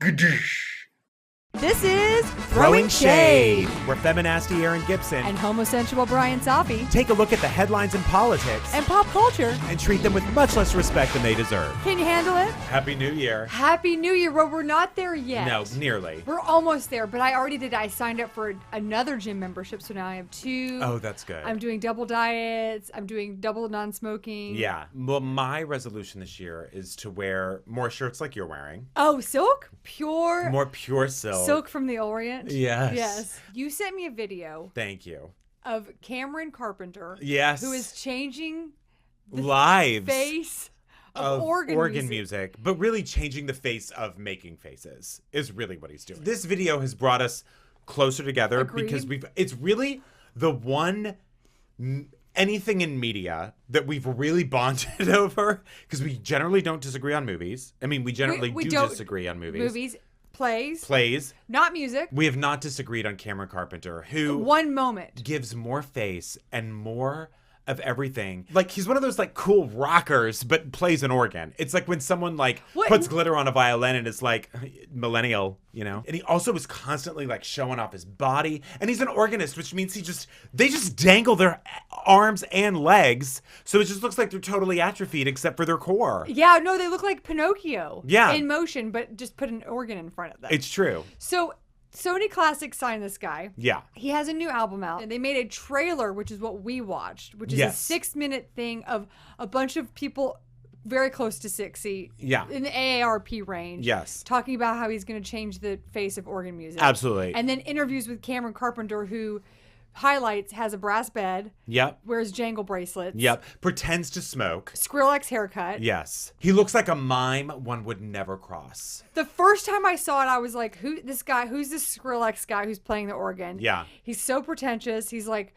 This is Throwing Shade, where feminasty Aaron Gibson and homosensual Brian Safi take a look at the headlines in politics and pop culture and treat them with much less respect than they deserve. Can you handle it? Happy New Year. Happy New Year. Well, we're not there yet. No, nearly. We're almost there, but I already did. I signed up for another gym membership, so now I have 2. Oh, that's good. I'm doing double diets. I'm doing double non-smoking. Yeah. Well, my resolution this year is to wear more shirts like you're wearing. Oh, silk? Pure. More pure silk. Silk from the Orient. Yes. Yes. You sent me a video. Thank you. Of Carpenter. Yes. Who is changing the lives face of organ music, but really changing the face of making faces is really what he's doing. This video has brought us closer together. Agreed. Because it's really the one anything in media that we've really bonded over, because we generally don't disagree on movies. I mean, we generally do disagree on movies. Plays. Not music. We have not disagreed on Cameron Carpenter, who one moment gives more face and more of everything. Like, he's one of those like cool rockers, but plays an organ. It's like when someone like puts glitter on a violin and it's like millennial, you know? And he also is constantly like showing off his body. And he's an organist, which means they just dangle their arms and legs. So it just looks like they're totally atrophied except for their core. Yeah, no, they look like Pinocchio. Yeah. In motion, but just put an organ in front of them. It's true. So Sony Classics signed this guy. Yeah. He has a new album out, and they made a trailer, which is what we watched, which is a 6-minute thing of a bunch of people very close to 60. Yeah. In the AARP range. Yes. Talking about how he's going to change the face of organ music. Absolutely. And then interviews with Cameron Carpenter, who has a brass bed. Yep. Wears jangle bracelets. Yep. Pretends to smoke. Skrillex haircut. Yes. He looks like a mime one would never cross. The first time I saw it, I was like, who's this Skrillex guy who's playing the organ? Yeah. He's so pretentious. He's like,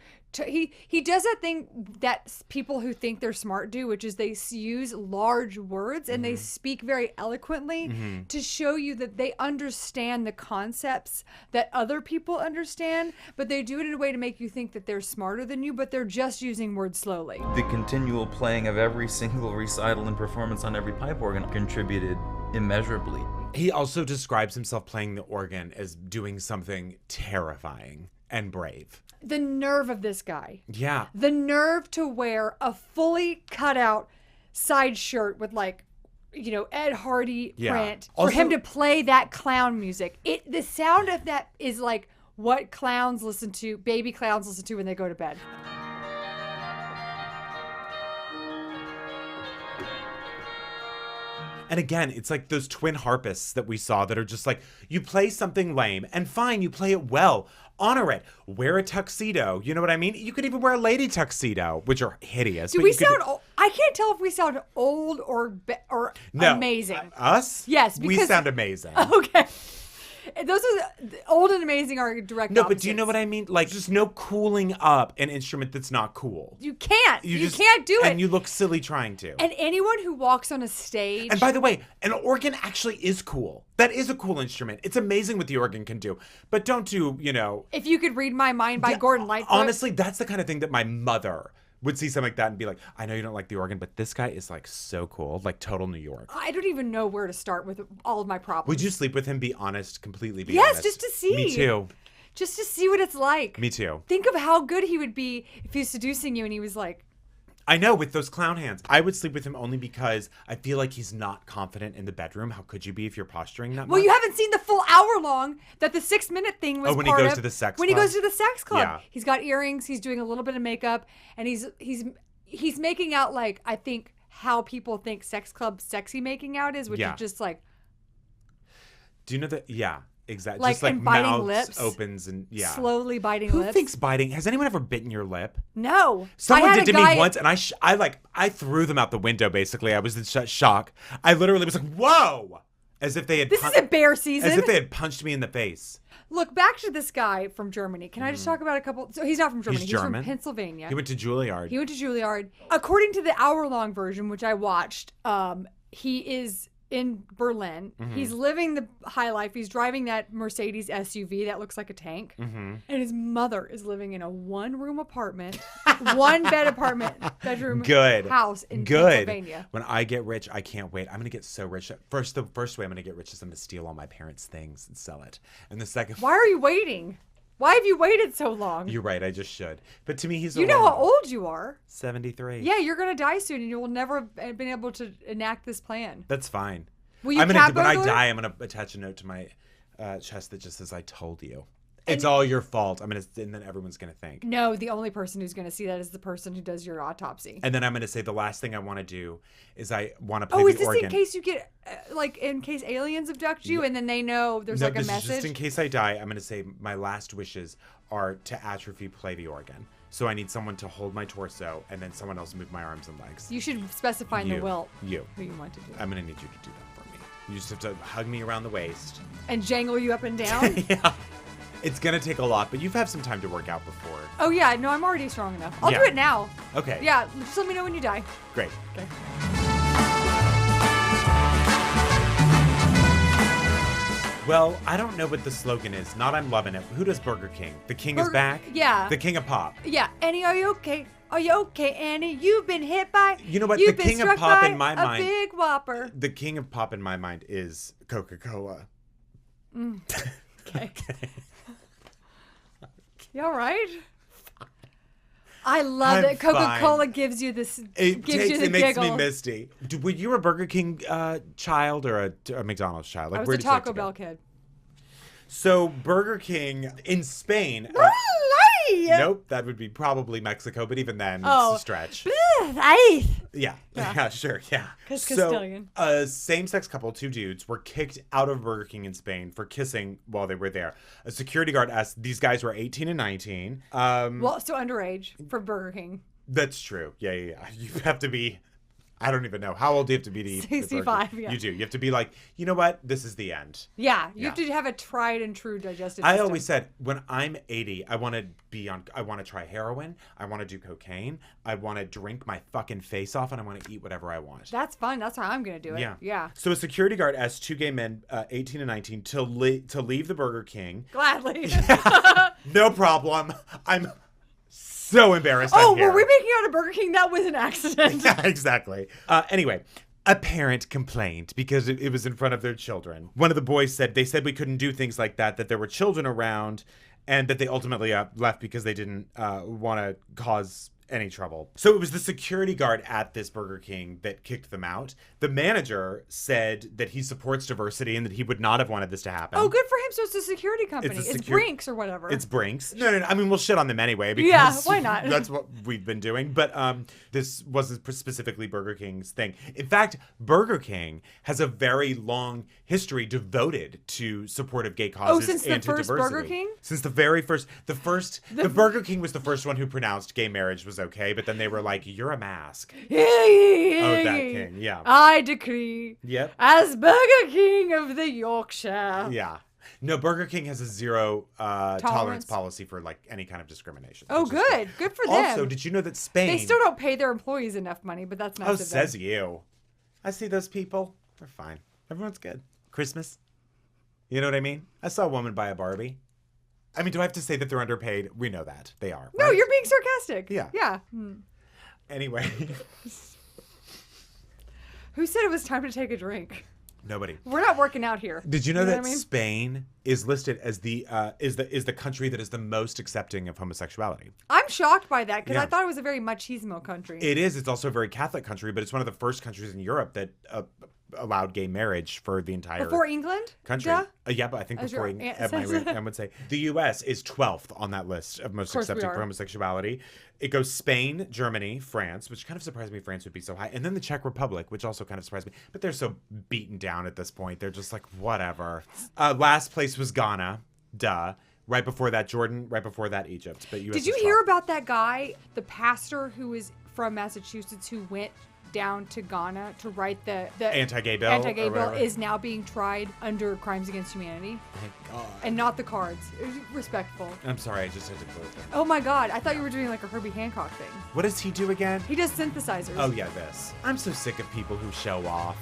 he does that thing that people who think they're smart do, which is they use large words and they speak very eloquently to show you that they understand the concepts that other people understand, but they do it in a way to make you think that they're smarter than you, but they're just using words slowly. The continual playing of every single recital and performance on every pipe organ contributed immeasurably. He also describes himself playing the organ as doing something terrifying and brave. The nerve of this guy. Yeah. The nerve to wear a fully cut out side shirt with Ed Hardy print for him to play that clown music. The sound of that is like what baby clowns listen to when they go to bed. And again, it's like those twin harpists that we saw that are just like, you play something lame and fine, you play it well. Honor it. Wear a tuxedo. You know what I mean? You could even wear a lady tuxedo, which are hideous. Do we sound old? I can't tell if we sound old or amazing. Us? Yes. Because, we sound amazing. Okay. Those are old and amazing are direct opposites. But do you know what I mean? Like, just no cooling up an instrument that's not cool. You can't. You can't do it. And you look silly trying to. And anyone who walks on a stage. And by the way, an organ actually is cool. That is a cool instrument. It's amazing what the organ can do. But don't do, If You Could Read My Mind by Gordon Lightfoot. Honestly, that's the kind of thing that my mother would see something like that and be like, I know you don't like the organ, but this guy is like so cool, like total New York. I don't even know where to start with all of my problems. Would you sleep with him? Be honest, completely be honest. Yes, just to see. Me too. Just to see what it's like. Me too. Think of how good he would be if he was seducing you and he was like... I know, with those clown hands. I would sleep with him only because I feel like he's not confident in the bedroom. How could you be if you're posturing that much? Well, you haven't seen the full hour long that the 6-minute thing was when he goes to the sex club? When he goes to the sex club. Yeah. He's got earrings, he's doing a little bit of makeup, and he's making out like, I think, how people think sex club sexy making out is, which is just like... Do you know that? Yeah. Exactly. Like, just like and biting mouths lips, opens and slowly biting Who lips. Who thinks biting? Has anyone ever bitten your lip? No. Someone did to me once, and I threw them out the window. Basically, I was in shock. I literally was like, "Whoa!" As if they had. This isn't bear season. As if they had punched me in the face. Look, back to this guy from Germany. Can I just talk about a couple? So he's not from Germany. He's German. From Pennsylvania. He went to Juilliard. According to the hour-long version, which I watched, he is in Berlin. He's living the high life. He's driving that Mercedes SUV that looks like a tank. And his mother is living in a 1-room apartment, 1-bed apartment, bedroom house in Pennsylvania. When I get rich, I can't wait. I'm going to get so rich. The first way I'm going to get rich is I'm going to steal all my parents' things and sell it. And the second... Why are you waiting? Why have you waited so long? You're right. I just should. But to me, he's... You know how old you are. 73. Yeah, you're going to die soon, and you will never have been able to enact this plan. That's fine. Will you when I die, I'm going to attach a note to my chest that just says, I told you. It's all your fault. And then everyone's going to think. No, the only person who's going to see that is the person who does your autopsy. And then I'm going to say the last thing I want to do is I want to play the organ. Oh, is this in case you get, in case aliens abduct you and then they know there's a message? This is just in case I die. I'm going to say my last wishes are to atrophy play the organ. So I need someone to hold my torso and then someone else move my arms and legs. You should specify in the will who you want to do. I'm going to need you to do that for me. You just have to hug me around the waist. And jangle you up and down? Yeah. It's going to take a lot, but you've had some time to work out before. Oh, yeah. No, I'm already strong enough. I'll do it now. Okay. Yeah. Just let me know when you die. Great. Okay. Well, I don't know what the slogan is. Not I'm loving it. Who does Burger King? The king is back? Yeah. The king of pop. Yeah. Annie, are you okay? Are you okay, Annie? You've been hit by... You know what? You've the been king of struck pop by in my mind... a big whopper. The king of pop in my mind is Coca-Cola. Okay. You all right? I love that Coca-Cola gives you this. It makes me misty. Were you a Burger King child or a McDonald's child? Like, I was a Taco Bell kid. So Burger King in Spain. Nope, that would be probably Mexico, but even then, it's a stretch. Yeah, sure, yeah. Castilian. So, a same-sex couple, 2 dudes, were kicked out of Burger King in Spain for kissing while they were there. A security guard asked, these guys were 18 and 19. Well, so underage for Burger King. That's true. Yeah. You have to be... I don't even know. How old do you have to be to eat 65, yeah. You do. You have to be like, you know what? This is the end. Yeah. You have to have a tried and true digestive system. I always said, when I'm 80, I want to try heroin. I want to do cocaine. I want to drink my fucking face off, and I want to eat whatever I want. That's fun. That's how I'm going to do it. Yeah. So a security guard asked 2 gay men, 18 and 19, to leave the Burger King. Gladly. No problem. I'm so embarrassed. Oh, were we making out a Burger King? That was an accident. Yeah, exactly. Anyway, a parent complained because it was in front of their children. One of the boys said we couldn't do things like that there were children around, and that they ultimately left because they didn't want to cause any trouble. So it was the security guard at this Burger King that kicked them out. The manager said that he supports diversity and that he would not have wanted this to happen. Oh, good for him. So it's a security company. It's Brinks or whatever. It's Brinks. No. I mean, we'll shit on them anyway because why not? That's what we've been doing. But this wasn't specifically Burger King's thing. In fact, Burger King has a very long history devoted to support of gay causes and to diversity. Oh, since the first Burger King? Since the very first. The Burger King was the first one who pronounced gay marriage was okay, but then they were like, you're a mask. Oh, that king, yeah. I decree. Yep. As Burger King of the Yorkshire. Yeah. No, Burger King has a zero tolerance policy for like any kind of discrimination. Oh, good. Good for them. Also, did you know that Spain... They still don't pay their employees enough money, but that's nice of them. Says you. I see those people. They're fine. Everyone's good. Christmas. You know what I mean? I saw a woman buy a Barbie. I mean, do I have to say that they're underpaid? We know that. They are. No, right? you're being sarcastic. Yeah. Yeah. Anyway. Who said it was time to take a drink? Nobody. We're not working out here. Did you know that Spain is listed as the country that is the most accepting of homosexuality? I'm shocked by that because I thought it was a very machismo country. It is. It's also a very Catholic country, but it's one of the first countries in Europe that allowed gay marriage for the entire before England country. Yeah, but I think before I would say the U.S. is 12th on that list of most accepting for homosexuality. It goes Spain, Germany, France, which kind of surprised me France would be so high, and then the Czech Republic, which also kind of surprised me. But they're so beaten down at this point. They're just like, whatever. Last place was Ghana. Duh. Right before that, Jordan. Right before that, Egypt. But US Did you hear about that guy, the pastor who is from Massachusetts, who went down to Ghana to write the anti-gay bill? Anti-gay bill is now being tried under crimes against humanity. Thank God. And not the cards. Respectful. I'm sorry, I just had to close them. Oh my God, I thought you were doing like a Herbie Hancock thing. What does he do again? He does synthesizers. Oh yeah, this. I'm so sick of people who show off.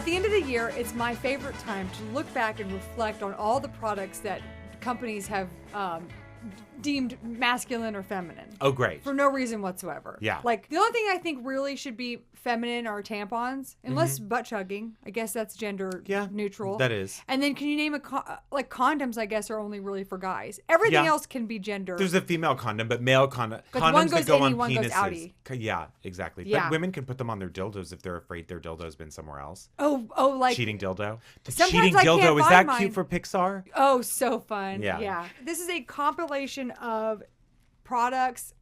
At the end of the year, it's my favorite time to look back and reflect on all the products that companies have deemed masculine or feminine. Oh, great. For no reason whatsoever. Yeah. Like, the only thing I think really should be feminine are tampons, unless butt chugging. I guess that's gender neutral. That is. And then can you name like condoms, I guess, are only really for guys. Everything else can be gender. There's a female condom, but male condoms one goes that go innie, on one goes penises. outie. Yeah, exactly. Yeah. But women can put them on their dildos if they're afraid their dildo's been somewhere else. Oh, like Cheating dildo. The sometimes cheating I can't dildo, is find that mine. cute for Pixar? Oh, so fun. Yeah. Yeah. This is a compilation of products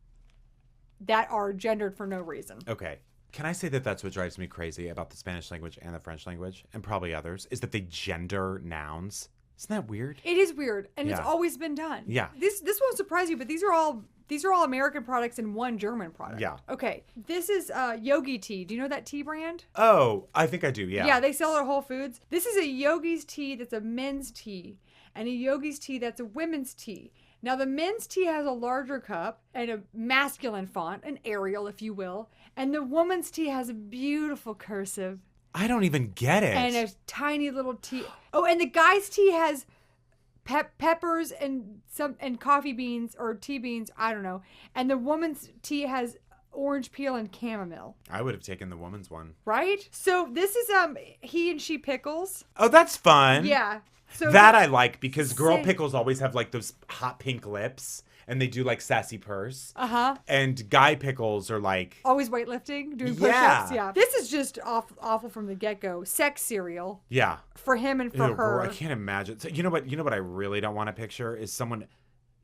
that are gendered for no reason. Okay. Can I say that that's what drives me crazy about the Spanish language and the French language, and probably others, is that they gender nouns. Isn't that weird? It is weird, and it's Yeah. always been done. Yeah. This won't surprise you, but these are all American products and one German product. Yeah. Okay. This is Yogi Tea. Do you know that tea brand? Oh, I think I do, yeah. Yeah, they sell it at Whole Foods. This is a Yogi's tea that's a men's tea, and a Yogi's tea that's a women's tea. Now, the men's tea has a larger cup and a masculine font, an Arial, if you will, and the woman's tea has a beautiful cursive I don't even get it. and a tiny little tea. Oh, and the guy's tea has peppers and coffee beans or tea beans, I don't know. And the woman's tea has orange peel and chamomile. I would have taken the woman's one. Right? So this is he and she pickles. Oh, that's fun. Yeah. So That I like because girl Same. pickles always have like those hot pink lips and they do like sassy purse. Uh-huh. And guy pickles are like, Always weightlifting, doing Yeah. push-ups. Yeah. This is just awful from the get-go. Sex cereal yeah. for him and for Ew, her. girl, I can't imagine. So, you know what I really don't want to picture is someone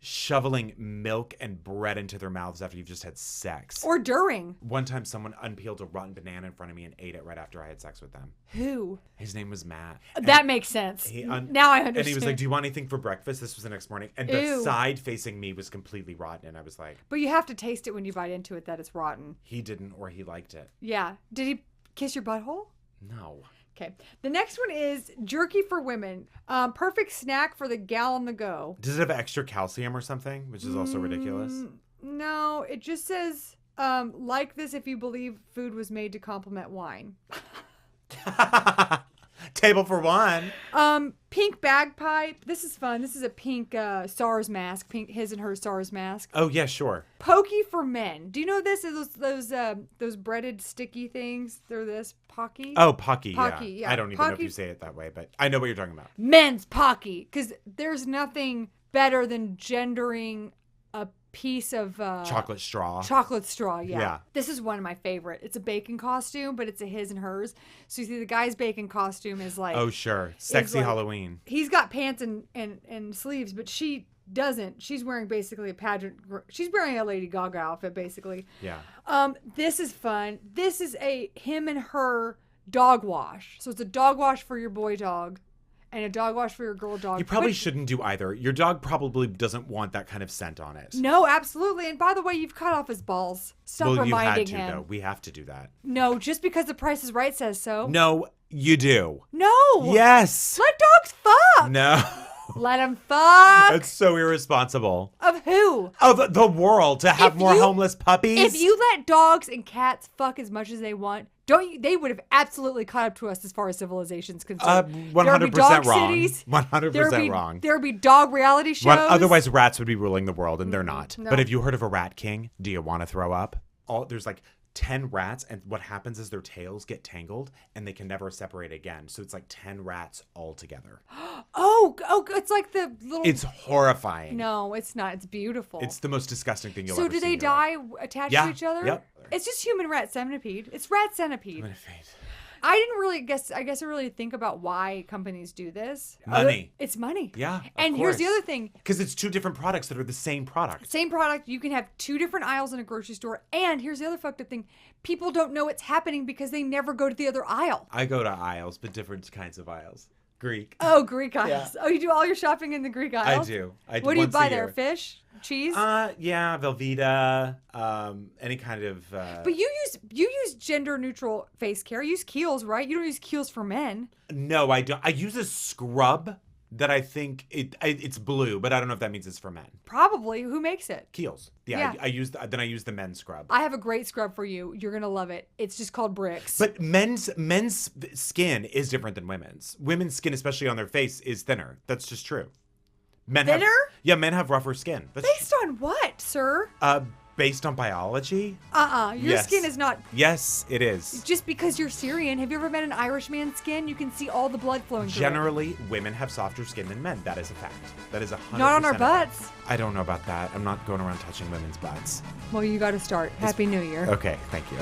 shoveling milk and bread into their mouths after you've just had sex. Or during. One time someone unpeeled a rotten banana in front of me and ate it right after I had sex with them. Who? His name was Matt. That makes sense. Now I understand. And he was like, "Do you want anything for breakfast?" This was the next morning. And the Ew. side facing me was completely rotten. And I was like, But you have to taste it when you bite into it that it's rotten. he didn't or he liked it. Yeah. Did he kiss your butthole? No. Okay. The next one is jerky for women. Perfect snack for the gal on the go. Does it have extra calcium or something? Which is also ridiculous. No, it just says, like this if you believe food was made to complement wine. Table for one. Pink bagpipe. This is fun. This is a pink SARS mask. Pink his and her SARS mask. Oh, yeah, sure. Pokey for men. Do you know this? Those breaded sticky things? They're this Pocky. Oh, Pocky, Pocky, yeah. yeah. I don't even know if Pocky- you say it that way, but I know what you're talking about. Men's Pocky. Because there's nothing better than gendering a piece of Chocolate straw. chocolate straw. Yeah. Yeah. This is one of my favorite. It's a bacon costume, but it's a his and hers. So you see the guy's bacon costume is like Oh, sure. Sexy like- Halloween. he's got pants and sleeves, but she doesn't. She's wearing basically a pageant. She's wearing a Lady Gaga outfit, basically. Yeah. This is fun. This is a him and her dog wash. So it's a dog wash for your boy dog and a dog wash for your girl dog. You probably But- shouldn't do either. Your dog probably doesn't want that kind of scent on it. No, absolutely. And by the way, you've cut off his balls. Stop Well, you had reminding to, him. though. We have to do that. No, just because the Price is Right says so. No, you do. No. Yes. Let dogs fuck. No. Let them fuck. That's so irresponsible. Of who? Of the world to have If more you- homeless puppies. If you let dogs and cats fuck as much as they want, they would have absolutely caught up to us as far as civilization's concerned. 100% wrong. Cities. 100% wrong. There'd be dog reality shows. Otherwise, rats would be ruling the world, and they're not. no. But have you heard of a rat king? Do you want to throw up? There's like 10 rats, and what happens is their tails get tangled, and they can never separate again. So it's like 10 rats all together. Oh, it's like the little. It's horrifying. No, it's not. It's beautiful. It's the most disgusting thing you'll so ever do see they in your life. die attached Yeah, to each other? yep. It's just human rat centipede. It's rat centipede. I'm gonna faint. I didn't really guess. I guess I really think about why companies do this. Money. It's money. Yeah, And here's the other thing. Because it's two different products that are the same product. Same product. You can have two different aisles in a grocery store. And here's the other fucked up thing. People don't know it's happening because they never go to the other aisle. I go to aisles, but different kinds of aisles. Greek. Oh, Greek aisles. Yeah. Oh, you do all your shopping in the Greek I aisles? do. What do you once a buy there? year. Fish? Cheese? Yeah, Velveeta, any kind of. But you use gender neutral face care. You use Kiehl's, right? You don't use Kiehl's for men. No, I don't. I use a scrub that I think it's blue, but I don't know if that means it's for men. Probably. Who makes it? Kiehl's. Yeah. I use the men's scrub. I have a great scrub for you. You're gonna love it. It's just called Bricks. But men's skin is different than women's. Women's skin, especially on their face, is thinner. That's just true. Men Thinner? Men have rougher skin. That's Based on what, sir? Based on biology? Your skin is not. Yes, it is. Just because you're Syrian, have you ever met an Irish man's skin? You can see all the blood flowing through it. Generally, women have softer skin than men. That is a fact. That is 100%. Not on our butts. I don't know about that. I'm not going around touching women's butts. Well, you got to start. Happy New Year. Okay, thank you.